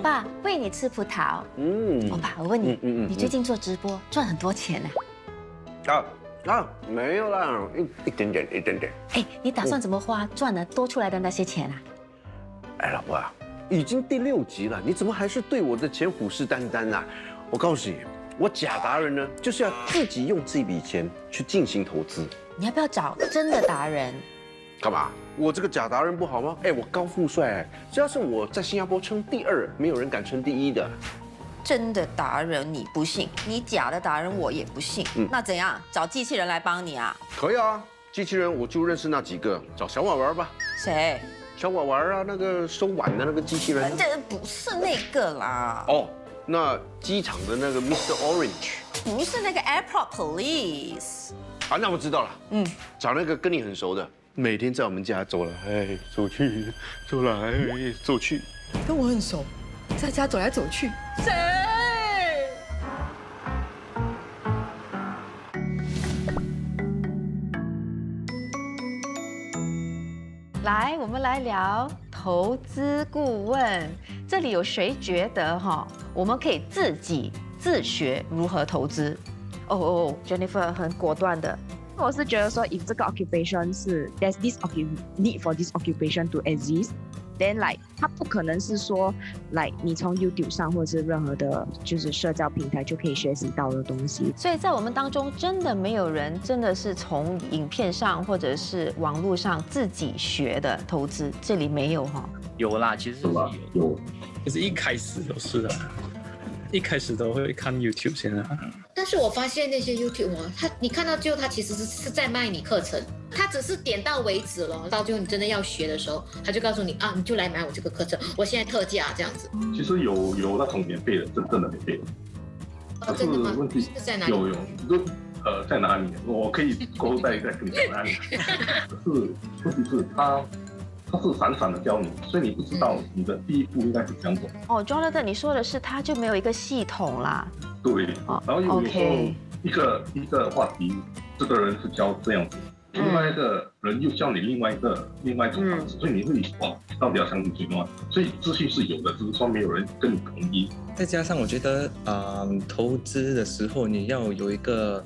爸喂你吃葡萄。欧巴，我问你，你最近做直播赚很多钱呢？没有啦，一点点。哎，你打算怎么花赚了多出来的那些钱啊？哎，老婆啊，已经第6集了，你怎么还是对我的钱虎视眈眈啊？我告诉你，我假达人呢，就是要自己用这笔钱去进行投资。你要不要找真的达人？干嘛？我这个假达人不好吗？哎，我高富帅，只要是我在新加坡称第2，没有人敢称第1的。真的达人你不信，你假的达人我也不信。那怎样？找机器人来帮你啊？可以啊，机器人我就认识那几个，找小婉玩吧。谁？小婉玩啊，那个收碗的那个机器人。这不是那个啦。哦，那机场的那个 Mr. Orange。不是那个 Airport Police。啊，那我知道了。找那个跟你很熟的，每天在我们家走来走去，走来走去。跟我很熟，在家走来走去。谁？来，我们来聊投资顾问。这里有谁觉得我们可以自己自学如何投资？Jennifer 很果断的。我是觉得说 ，if 这个 occupation 是 there's this need for this occupation to exist。Then like 它不可能是说，like 你从 YouTube 上或者是任何的，就是社交平台就可以学习到的东西。所以在我们当中，真的没有人真的是从影片上或者是网络上自己学的投资，这里没有哈。有啦，其实有，就是一开始都是的，一开始都会看 YouTube 先啊。但是我发现那些 YouTube 你看到最后，他其实是在卖你课程，他只是点到为止了。到最后你真的要学的时候，他就告诉你啊，你就来买我这个课程，我现在特价这样子。其实有那种免费的，真的免费的。哦，真的吗？问题是在哪里？有，在哪里？我可以过后再跟你讲哪里。可是问题是他是闪闪的教你，所以你不知道你的第一步应该是怎样走。Jonathan， 你说的是他就没有一个系统啦。对，然后有时候一个话题，这个人是教这样子，另外一个人又教你另外一种方式，所以你会到底要相信谁吗？所以资讯是有的，只是说没有人跟你统一。再加上我觉得投资的时候你要有一个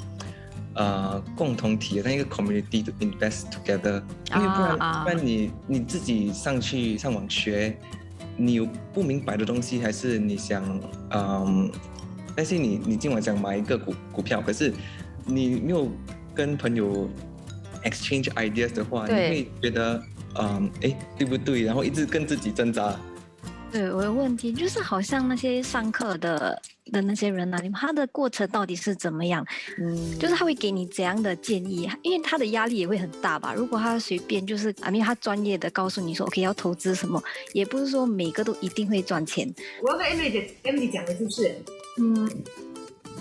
共同体的那个 community to invest together， 因为不然你自己上网学，你有不明白的东西，还是你想但是你今晚想买一个股票，可是你没有跟朋友 exchange ideas 的话，你会觉得对不对？然后一直跟自己挣扎。对，我的问题就是好像那些上课的那些人啊，他的过程到底是怎么样？就是他会给你怎样的建议？因为他的压力也会很大吧。如果他随便就是因为他专业的告诉你说 OK 要投资什么，也不是说每个都一定会赚钱。我要跟 Emily 讲的就是，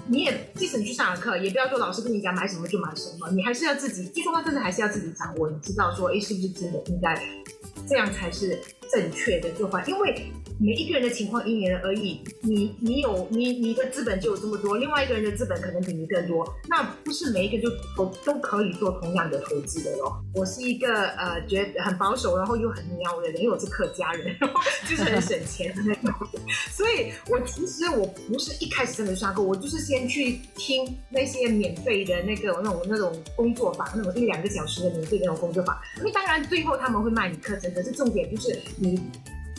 你也即使你去上了课，也不要说老师跟你讲买什么就买什么，你还是要自己，最重要真的还是要自己掌握，你知道说，是不是真的应该这样才是正确的做法？因为每一个人的情况因人而异，你的资本就有这么多，另外一个人的资本可能比你更多，那不是每一个都可以做同样的投资的咯。我是一个觉得很保守，然后又很喵的人，因为我是客家人，然后就是很省钱的那种，所以其实我不是一开始真的上课，我就是先去听那些免费的那种工作坊，那种1-2个小时的免费的那种工作坊，因为当然最后他们会卖你课程，可是重点就是你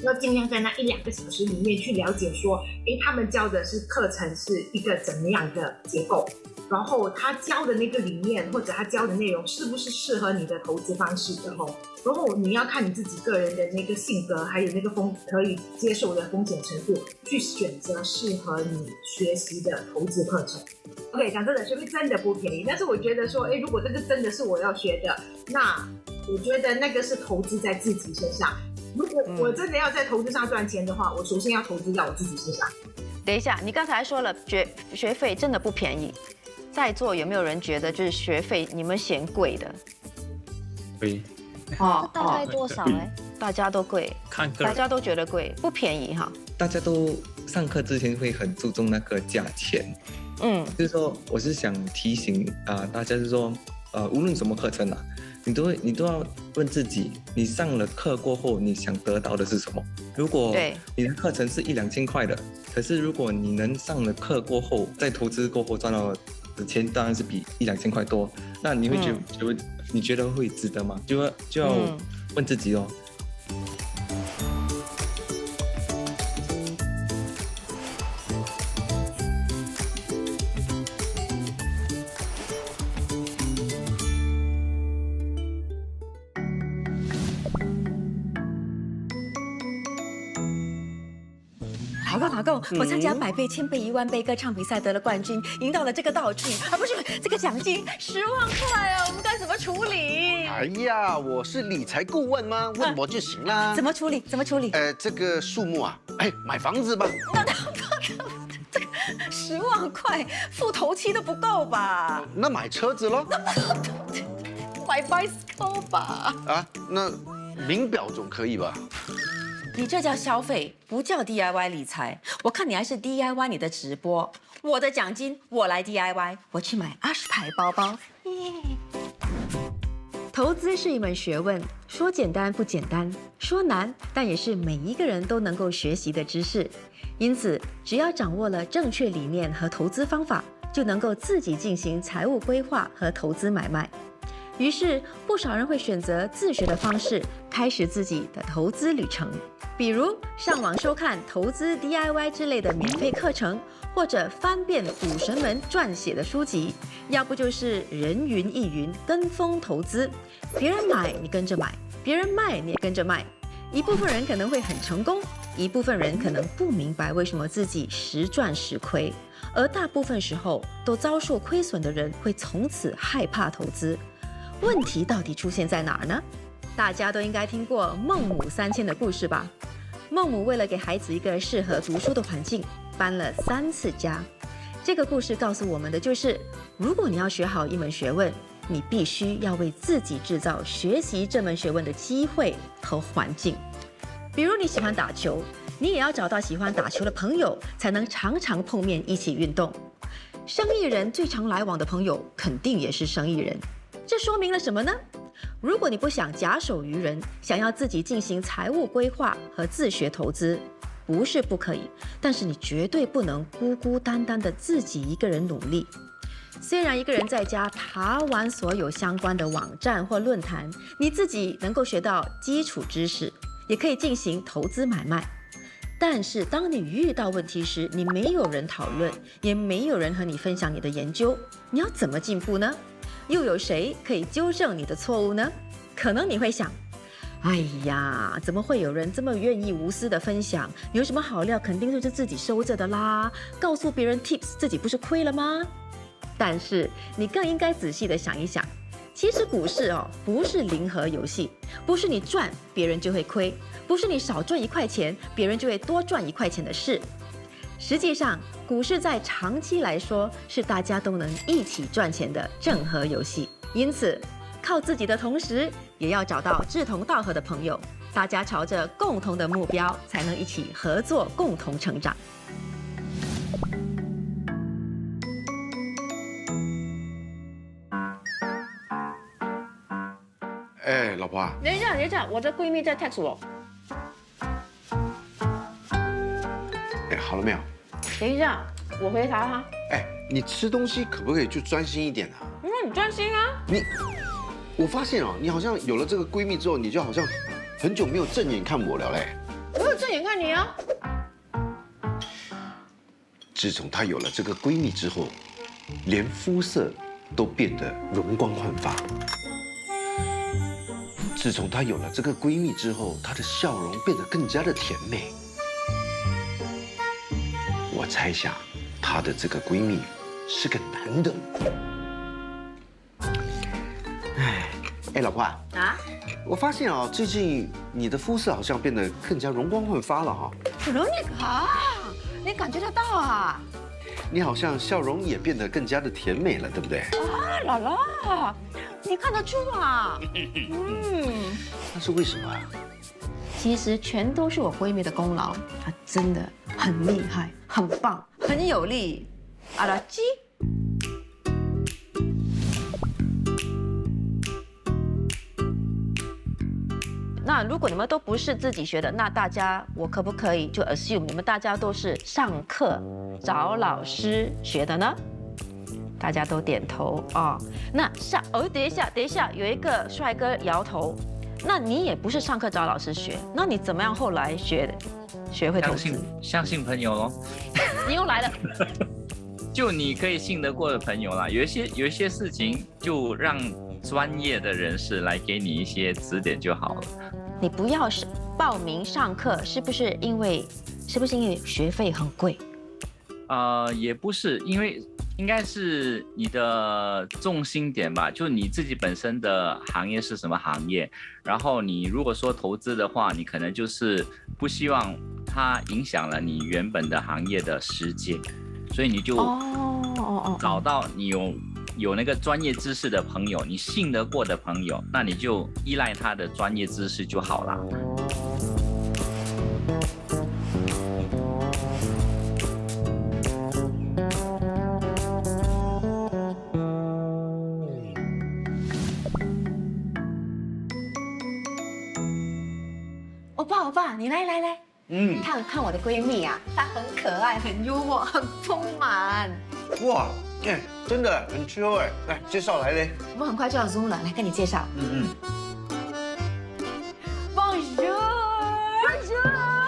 要尽量在那1-2个小时里面去了解说，他们教的是课程是一个怎么样的结构，然后他教的那个理念或者他教的内容是不是适合你的投资方式的哦。然后你要看你自己个人的那个性格，还有那个可以接受的风险程度，去选择适合你学习的投资课程。OK， 讲真的，学费真的不便宜，但是我觉得说，如果这个真的是我要学的，那我觉得那个是投资在自己身上。如果我真的要在投资上赚钱的话，我首先要投资在我自己身上。等一下，你刚才说了学费真的不便宜，在座有没有人觉得就是学费你们嫌贵的？贵。大概多少呢？大家都贵，大家都觉得贵，不便宜哈。大家都上课之前会很注重那个价钱，就是说，我是想提醒大家是说，无论什么课程你都要问自己，你上了课过后，你想得到的是什么？如果你的课程是1-2千块的，可是如果你能上了课过后，在投资过后赚到的钱当然是比1-2千块多，那你会你觉得会值得吗？就要问自己哦。老公，我参加100倍、1000倍、10000倍歌唱比赛得了冠军，赢到了这个道具啊，不是这个奖金10万块啊，我们该怎么处理？哎呀，我是理财顾问吗？问我就行啦。怎么处理？这个数目啊，买房子吧。这个10万块付头期都不够吧？那买车子咯。买 bicycle 吧。啊，那名表总可以吧？你这叫消费，不叫 DIY 理财。我看你还是 DIY 你的直播，我的奖金我来 DIY， 我去买20台包包。投资是一门学问，说简单不简单，说难，但也是每一个人都能够学习的知识。因此，只要掌握了正确理念和投资方法，就能够自己进行财务规划和投资买卖。于是，不少人会选择自学的方式，开始自己的投资旅程。比如上网收看投资 DIY 之类的免费课程，或者翻遍股神们撰写的书籍，要不就是人云亦云，跟风投资，别人买你跟着买，别人卖你也跟着卖。一部分人可能会很成功，一部分人可能不明白为什么自己时赚时亏，而大部分时候都遭受亏损的人会从此害怕投资。问题到底出现在哪儿呢？大家都应该听过孟母3000的故事吧？孟母为了给孩子一个适合读书的环境，搬了3次家。这个故事告诉我们的就是，如果你要学好一门学问，你必须要为自己制造学习这门学问的机会和环境。比如你喜欢打球，你也要找到喜欢打球的朋友，才能常常碰面一起运动。生意人最常来往的朋友，肯定也是生意人。这说明了什么呢？如果你不想假手于人，想要自己进行财务规划和自学投资，不是不可以，但是你绝对不能孤孤单单的自己一个人努力。虽然一个人在家爬完所有相关的网站或论坛，你自己能够学到基础知识，也可以进行投资买卖，但是当你遇到问题时，你没有人讨论，也没有人和你分享你的研究，你要怎么进步呢？又有谁可以纠正你的错误呢？可能你会想，哎呀，怎么会有人这么愿意无私的分享？有什么好料肯定就是自己收着的啦，告诉别人 tips 自己不是亏了吗？但是你更应该仔细的想一想，其实股市不是零和游戏，不是你赚别人就会亏，不是你少赚1块钱别人就会多赚1块钱的事。实际上，股市在长期来说是大家都能一起赚钱的正和游戏。因此，靠自己的同时，也要找到志同道合的朋友，大家朝着共同的目标，才能一起合作，共同成长。哎，老婆啊，等一下，我的闺蜜在 text 我。哎，好了没有？等一下，我回答她。哎，你吃东西可不可以就专心一点啊？因为你专心啊。我发现你好像有了这个闺蜜之后，你就好像很久没有正眼看我了嘞。我有正眼看你啊。自从她有了这个闺蜜之后，连肤色都变得容光焕发。自从她有了这个闺蜜之后，她的笑容变得更加的甜美。我猜想，她的这个闺蜜是个男的。哎，老婆啊，我发现最近你的肤色好像变得更加容光焕发了哈。你感觉得到啊？你好像笑容也变得更加的甜美了，对不对？啊，姥姥，你看得出啊？那是为什么啊？其实全都是我闺蜜的功劳，她真的很厉害，很棒，很有力。阿拉基。那如果你们都不是自己学的，那大家我可不可以就 assume 你们大家都是上课找老师学的呢？大家都点头啊。那等一下，有一个帅哥摇头。那你也不是上课找老师学，那你怎么样后来学会投资？相信朋友咯。你又来了。就你可以信得过的朋友啦，有一些事情就让专业的人士来给你一些指点就好了。你不要报名上课，是不是因为学费很贵？也不是，因为应该是你的重心点吧，就你自己本身的行业是什么行业，然后你如果说投资的话，你可能就是不希望它影响了你原本的行业的时间，所以你就找到你有那个专业知识的朋友，你信得过的朋友，那你就依赖他的专业知识就好了。欧巴，你来，看我的闺蜜啊，她很可爱，很幽默，很丰满。哇，真的很秋哎，来介绍来嘞。我们很快就要 Zoom 了，来跟你介绍。Bonjour，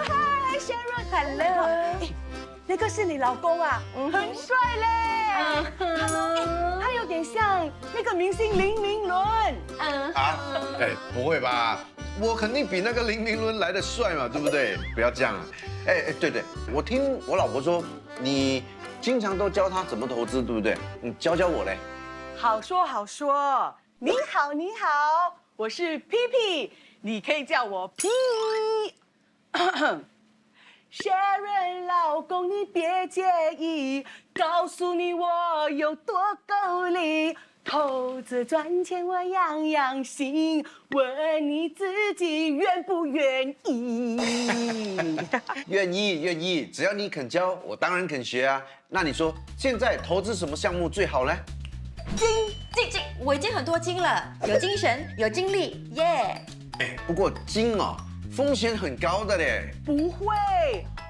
嗨 ，Sharon，Hello， 那个是你老公啊，很帅嘞。他有点像那个明星林明伦。不会吧？我肯定比那个林明伦来的帅嘛，对不对？不要这样啊！对，我听我老婆说，你经常都教她怎么投资，对不对？你教我嘞。好说好说。你好，我是 P， 你可以叫我 P。Sharon 老公，你别介意，告诉你我有多够力。投资赚钱我样样行，问你自己愿不愿意？愿意，只要你肯教，我当然肯学啊。那你说现在投资什么项目最好呢？金，我已经很多金了，有精神，有精力，耶！不过金风险很高的嘞。不会，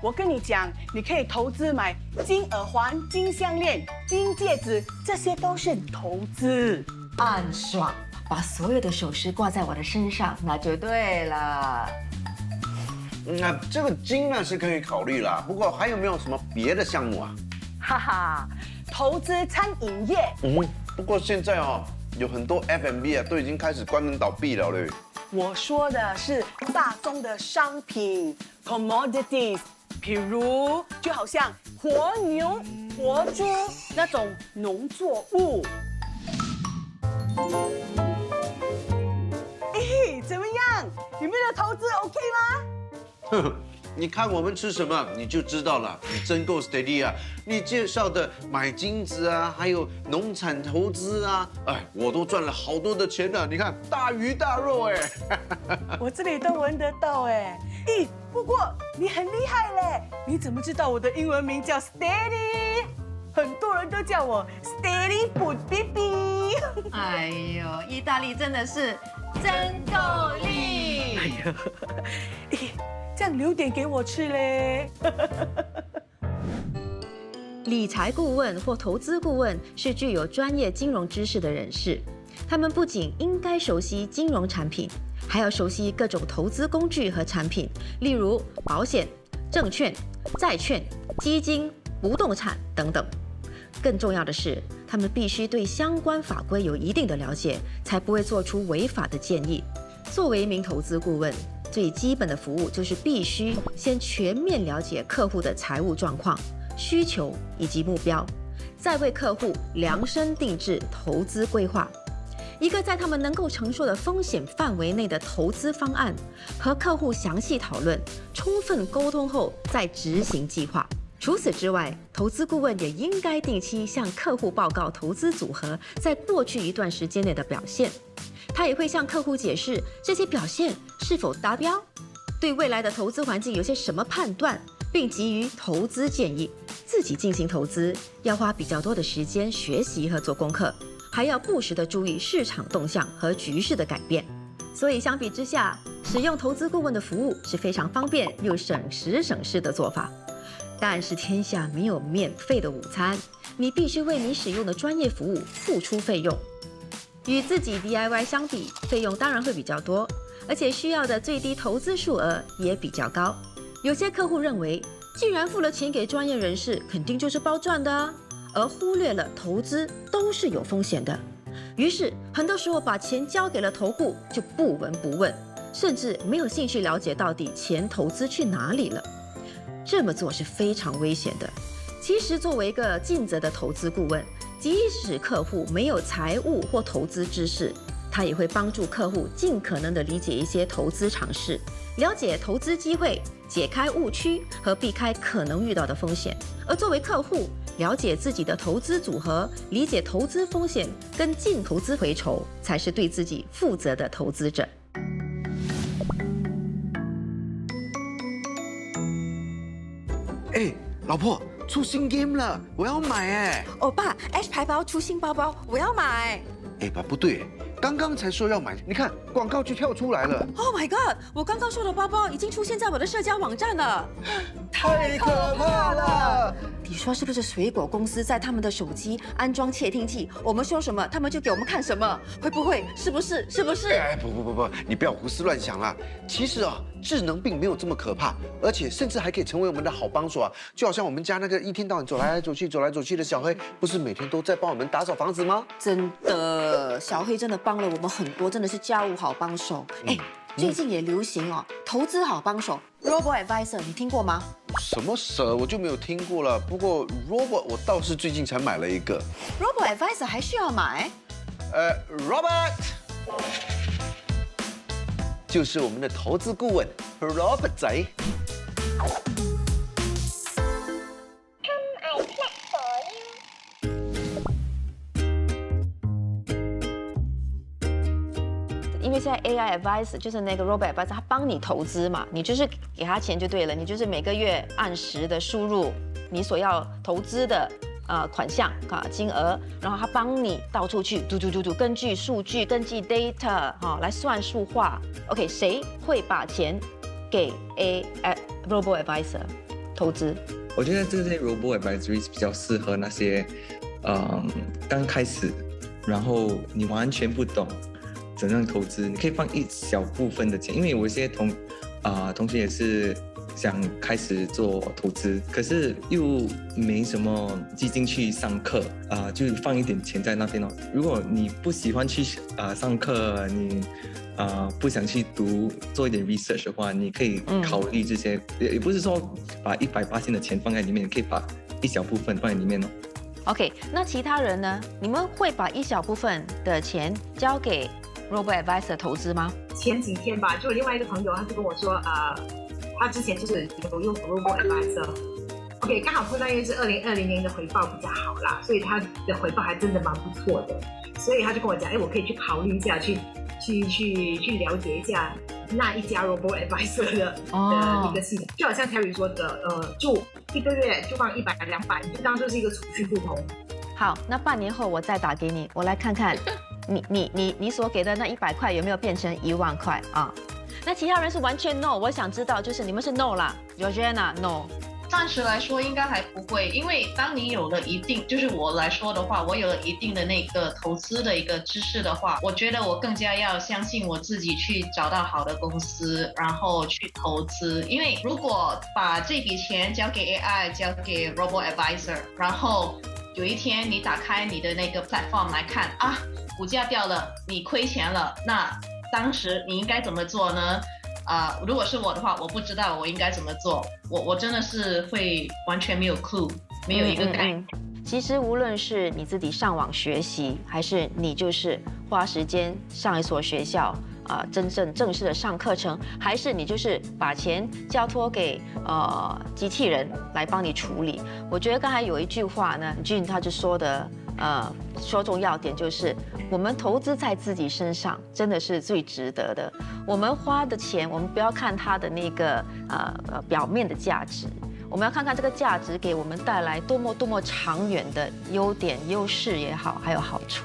我跟你讲，你可以投资买金耳环、金项链、金戒指，这些都是投资。暗爽，把所有的首饰挂在我的身上，那就对了。那这个金呢是可以考虑啦，不过还有没有什么别的项目啊？哈哈，投资餐饮业。不过现在有很多 F&B 都已经开始关门倒闭了嘞。我说的是大宗的商品 commodities， 比如就好像活牛、活猪那种农作物。怎么样？你们的投资 OK 吗？你看我们吃什么，你就知道了。你真够 steady 啊！你介绍的买金子啊，还有农产投资啊，我都赚了好多的钱呢。你看大鱼大肉我这里都闻得到不过你很厉害嘞！你怎么知道我的英文名叫 Steady？ 很多人都叫我 Steady Food Baby。哎呦，意大利真的是真够力！这样留点给我吃嘞。理财顾问或投资顾问是具有专业金融知识的人士，他们不仅应该熟悉金融产品，还要熟悉各种投资工具和产品，例如保险、证券、债券、基金、不动产等等。更重要的是，他们必须对相关法规有一定的了解，才不会做出违法的建议。作为一名投资顾问，最基本的服务就是必须先全面了解客户的财务状况、需求以及目标，再为客户量身定制投资规划，一个在他们能够承受的风险范围内的投资方案，和客户详细讨论，充分沟通后再执行计划。除此之外，投资顾问也应该定期向客户报告投资组合在过去一段时间内的表现。他也会向客户解释这些表现是否达标，对未来的投资环境有些什么判断，并给予投资建议。自己进行投资要花比较多的时间学习和做功课，还要不时地注意市场动向和局势的改变。所以相比之下使用投资顾问的服务是非常方便又省时省事的做法。但是天下没有免费的午餐，你必须为你使用的专业服务付出费用。与自己 DIY 相比，费用当然会比较多，而且需要的最低投资数额也比较高。有些客户认为，既然付了钱给专业人士，肯定就是包赚的啊，而忽略了投资都是有风险的。于是，很多时候把钱交给了投顾，就不闻不问，甚至没有兴趣了解到底钱投资去哪里了。这么做是非常危险的。其实，作为一个尽责的投资顾问，即使客户没有财务或投资知识，他也会帮助客户尽可能的理解一些投资常识，了解投资机会，解开误区和避开可能遇到的风险。而作为客户，了解自己的投资组合，理解投资风险，跟尽投资回酬，才是对自己负责的投资者。哎，老婆，出新 game 了，我要买哎！欧巴 ，H 牌包出新包包，我要买。哎，不对，刚刚才说要买，你看广告就跳出来了。Oh my god！ 我刚刚说的包包已经出现在我的社交网站了，太可怕了！你说是不是水果公司在他们的手机安装窃听器？我们说什么，他们就给我们看什么？会不会？是不是？是不是？哎，不，你不要胡思乱想啦。其实啊，智能并没有这么可怕，而且甚至还可以成为我们的好帮手啊。就好像我们家那个一天到晚走来走去的小黑，不是每天都在帮我们打扫房子吗？真的，小黑真的帮了我们很多，真的是家务好帮手。哎，最近也流行哦，投资好帮手 Robo Advisor， 你听过吗？什么蛇我就没有听过了，不过 Robot 我倒是最近才买了一个。Robo Advisor 还需要买？Robert 就是我们的投资顾问 Robert 仔。因为现在 AI Advisor 就是那个 Robot Advisor， 他帮你投资嘛，你就是给他钱就对了，你就是每个月按时的输入你所要投资的款项金额，然后他帮你到处去嘟，根据数据，根据 data 来算数化。OK， 谁会把钱给Robot Advisor 投资？我觉得这些 Robot Advisor 比较适合那些刚开始，然后你完全不懂怎样投资，你可以放一小部分的钱，因为有一些同学也是想开始做投资，可是又没什么基金去上课就放一点钱在那边哦。如果你不喜欢去上课，你不想去做一点 research 的话，你可以考虑这些，也不是说把100%的钱放在里面，你可以把一小部分放在里面哦。OK， 那其他人呢？你们会把一小部分的钱交给Robo Advisor 投资吗？前几天吧，就有另外一个朋友，他就跟我说，他之前就是有用 Robo Advisor。OK， 刚好碰到因为是2020年的回报比较好啦，所以他的回报还真的蛮不错的，所以他就跟我讲，我可以去考虑一下，去了解一下那一家 Robo Advisor 的一个系统，就好像 Terry 说的，就一个月就放100、200，你就当做是一个储蓄户头。好，那半年后我再打给你，我来看看你所给的那100块有没有变成1万块啊？那其他人是完全 no， 我想知道就是你们是 no 啦 ，Georgina no。暂时来说应该还不会，因为当你有了一定，就是我来说的话，我有了一定的那个投资的一个知识的话，我觉得我更加要相信我自己去找到好的公司，然后去投资。因为如果把这笔钱交给 AI， 交给 Robo Advisor， 然后有一天你打开你的那个 platform 来看股价掉了，你亏钱了，那当时你应该怎么做呢？如果是我的话，我不知道我应该怎么做，我真的是会完全没有 clue， 没有一个概念。其实无论是你自己上网学习，还是你就是花时间上一所学校正式的上课程，还是你就是把钱交托给机器人来帮你处理。我觉得刚才有一句话呢，Jean他就说的说中要点，就是我们投资在自己身上真的是最值得的。我们花的钱，我们不要看它的那个表面的价值，我们要看看这个价值给我们带来多么长远的优点、优势也好，还有好处。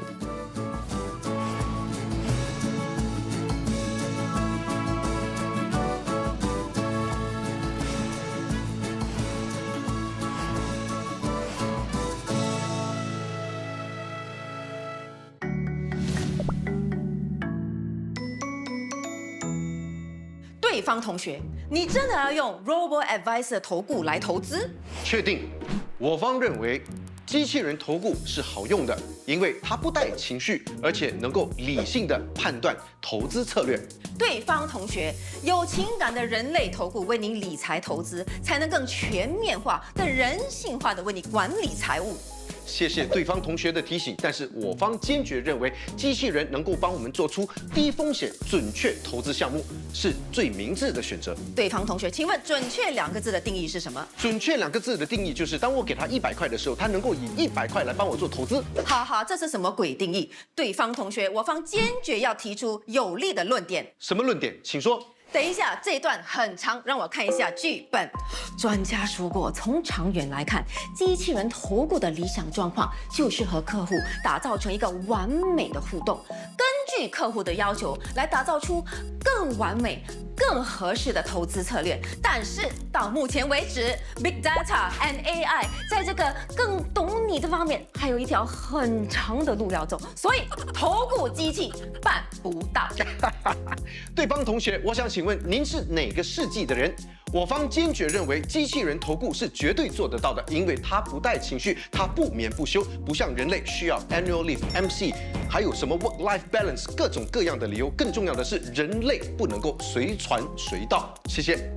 对方同学，你真的要用 Robo-Advisor 投顾来投资？确定，我方认为机器人投顾是好用的，因为它不带情绪，而且能够理性的判断投资策略。对方同学，有情感的人类投顾为您理财投资，才能更全面化、更人性化的为你管理财务。谢谢对方同学的提醒，但是我方坚决认为，机器人能够帮我们做出低风险、准确投资项目，是最明智的选择。对方同学，请问“准确”2个字的定义是什么？准确2个字的定义就是，当我给他100块的时候，他能够以100块来帮我做投资。哈哈，这是什么鬼定义？对方同学，我方坚决要提出有力的论点。什么论点？请说。等一下，这一段很长，让我看一下剧本。专家说过，从长远来看，机器人投顾的理想状况就是和客户打造成一个完美的互动，根据客户的要求来打造出更完美、更合适的投资策略。但是到目前为止 ，Big Data and AI 在这个更懂你的方面，还有一条很长的路要走，所以投顾机器办不到。对方同学，我想请问您是哪个世纪的人？我方坚决认为，机器人投顾是绝对做得到的，因为它不带情绪，它不眠不休，不像人类需要 annual leave、MC， 还有什么 work-life balance， 各种各样的理由。更重要的是，人类不能够随传随到。谢谢。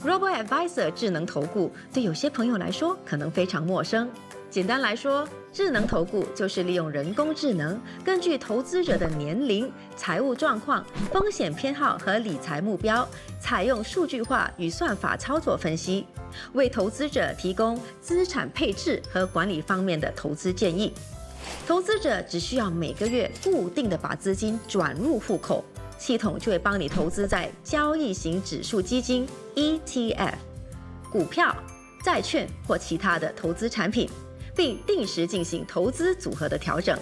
Robo-Advisor 智能投顾对有些朋友来说可能非常陌生。简单来说，智能投顾就是利用人工智能，根据投资者的年龄、财务状况、风险偏好和理财目标，采用数据化与算法操作分析，为投资者提供资产配置和管理方面的投资建议。投资者只需要每个月固定的把资金转入户口，系统就会帮你投资在交易型指数基金 ETF、股票、债券或其他的投资产品，并定时进行投资组合的调整。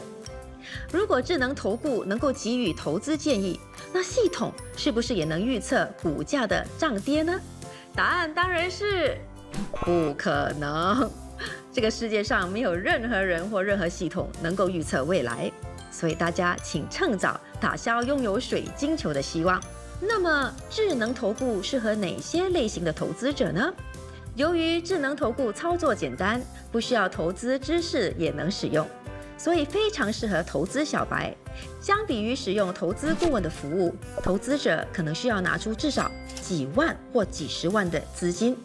如果智能投顾能够给予投资建议，那系统是不是也能预测股价的涨跌呢？答案当然是不可能。这个世界上没有任何人或任何系统能够预测未来，所以大家请趁早打消拥有水晶球的希望。那么，智能投顾适合哪些类型的投资者呢？由于智能投顾操作简单，不需要投资知识也能使用，所以非常适合投资小白。相比于使用投资顾问的服务，投资者可能需要拿出至少几万或几十万的资金。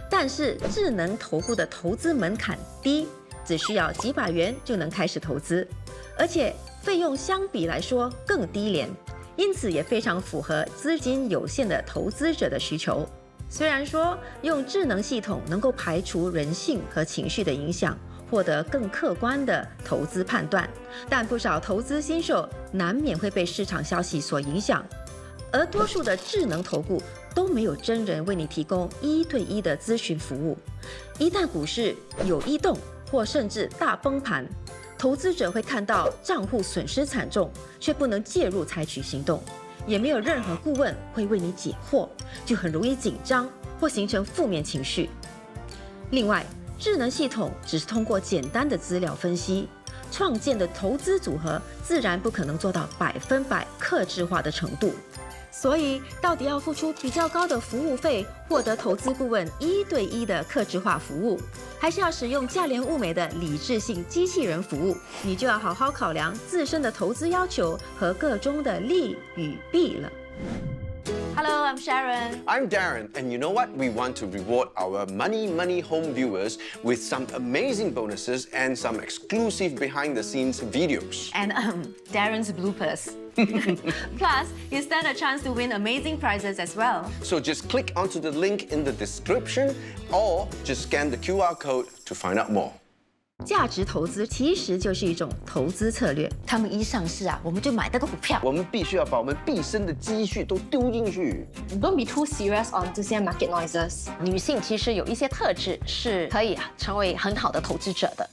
但是智能投顾的投资门槛低，只需要几百元就能开始投资，而且费用相比来说更低廉，因此也非常符合资金有限的投资者的需求。虽然说用智能系统能够排除人性和情绪的影响，获得更客观的投资判断，但不少投资新手难免会被市场消息所影响，而多数的智能投顾都没有真人为你提供1对1的咨询服务。一旦股市有异动或甚至大崩盘，投资者会看到账户损失惨重，却不能介入采取行动，也没有任何顾问会为你解惑，就很容易紧张或形成负面情绪。另外，智能系统只是通过简单的资料分析创建的投资组合，自然不可能做到100%客制化的程度。所以，到底要付出比较高的服务费，获得投资顾问1对1的客制化服务，还是要使用价廉物美的理智性机器人服务，你就要好好考量自身的投资要求和个中的利与弊了。Hello, I'm Sharon. I'm Darren, and you know what? We want to reward our Money Home viewers with some amazing bonuses and some exclusive behind-the-scenes videos. And Darren's bloopers. Plus, you stand a chance to win amazing prizes as well. So just click onto the link in the description or just scan the QR code to find out more. 价值投资其实就是一种投资策略，他们一上市啊，我们就买那个股票。我们必须要把我们毕生的积蓄都丢进去。Don't be too serious on 这些 market noises。女性其实有一些特质是可以成为很好的投资者的。